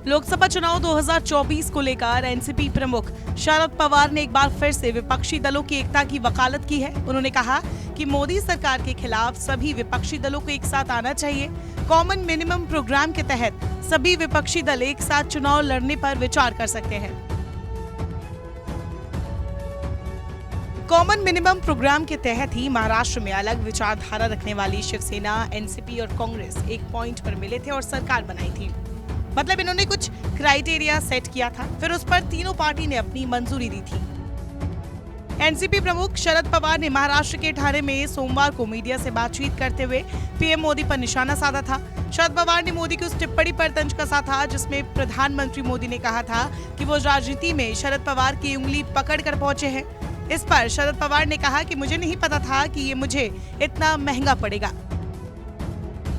लोकसभा चुनाव 2024 को लेकर एनसीपी प्रमुख शरद पवार ने एक बार फिर से विपक्षी दलों की एकता की वकालत की है। उन्होंने कहा कि मोदी सरकार के खिलाफ सभी विपक्षी दलों को एक साथ आना चाहिए। कॉमन मिनिमम प्रोग्राम के तहत सभी विपक्षी दल एक साथ चुनाव लड़ने पर विचार कर सकते हैं। कॉमन मिनिमम प्रोग्राम के तहत ही महाराष्ट्र में अलग विचारधारा रखने वाली शिवसेना, एनसीपी और कांग्रेस एक पॉइंट पर मिले थे और सरकार बनाई थी। मतलब इन्होंने कुछ क्राइटेरिया सेट किया था, फिर उस पर तीनों पार्टी ने अपनी मंजूरी दी थी। एनसीपी प्रमुख शरद पवार ने महाराष्ट्र के ठाणे में सोमवार को मीडिया से बातचीत करते हुए पीएम मोदी पर निशाना साधा था। शरद पवार ने मोदी की उस टिप्पणी पर तंज कसा था जिसमें प्रधानमंत्री मोदी ने कहा था कि वो राजनीति में शरद पवार की उंगली पकड़ कर पहुंचे हैं। इस पर शरद पवार ने कहा कि मुझे नहीं पता था कि ये मुझे इतना महंगा पड़ेगा।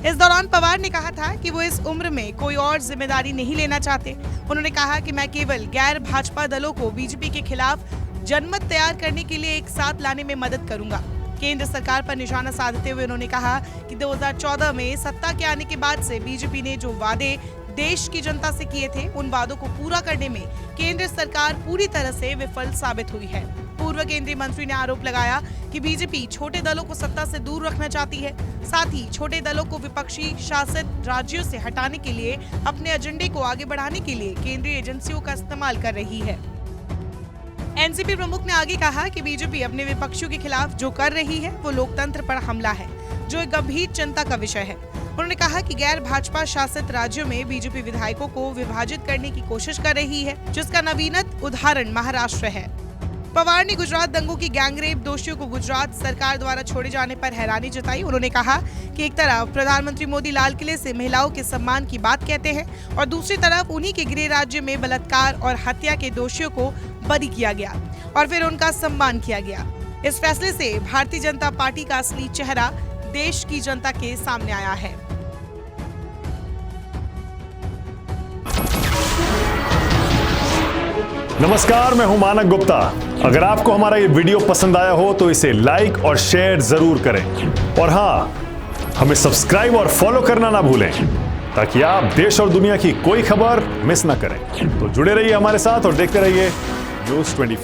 इस दौरान पवार ने कहा था कि वो इस उम्र में कोई और जिम्मेदारी नहीं लेना चाहते। उन्होंने कहा कि मैं केवल गैर भाजपा दलों को बीजेपी के खिलाफ जनमत तैयार करने के लिए एक साथ लाने में मदद करूंगा। केंद्र सरकार पर निशाना साधते हुए उन्होंने कहा कि 2014 में सत्ता के आने के बाद से बीजेपी ने जो वादे देश की जनता से किए थे, उन वादों को पूरा करने में केंद्र सरकार पूरी तरह से विफल साबित हुई है। पूर्व केंद्रीय मंत्री ने आरोप लगाया कि बीजेपी छोटे दलों को सत्ता से दूर रखना चाहती है, साथ ही छोटे दलों को विपक्षी शासित राज्यों से हटाने के लिए अपने एजेंडे को आगे बढ़ाने के लिए केंद्रीय एजेंसियों का इस्तेमाल कर रही है। एनसीपी प्रमुख ने आगे कहा कि बीजेपी अपने विपक्षियों के खिलाफ जो कर रही है वो लोकतंत्र पर हमला है, जो एक गंभीर चिंता का विषय है। उन्होंने कहा कि गैर भाजपा शासित राज्यों में बीजेपी विधायकों को विभाजित करने की कोशिश कर रही है, जिसका नवीनतम उदाहरण महाराष्ट्र है। पवार ने गुजरात दंगों की गैंगरेप दोषियों को गुजरात सरकार द्वारा छोड़े जाने पर हैरानी जताई। उन्होंने कहा कि एक तरफ प्रधानमंत्री मोदी लाल किले से महिलाओं के सम्मान की बात कहते हैं और दूसरी तरफ उन्हीं के गृह राज्य में बलात्कार और हत्या के दोषियों को बरी किया गया और फिर उनका सम्मान किया गया। इस फैसले से भारतीय जनता पार्टी का असली चेहरा देश की जनता के सामने आया है। नमस्कार, मैं हूं मानक गुप्ता। अगर आपको हमारा ये वीडियो पसंद आया हो तो इसे लाइक और शेयर जरूर करें और हाँ, हमें सब्सक्राइब और फॉलो करना ना भूलें ताकि आप देश और दुनिया की कोई खबर मिस ना करें। तो जुड़े रहिए हमारे साथ और देखते रहिए न्यूज़ 24।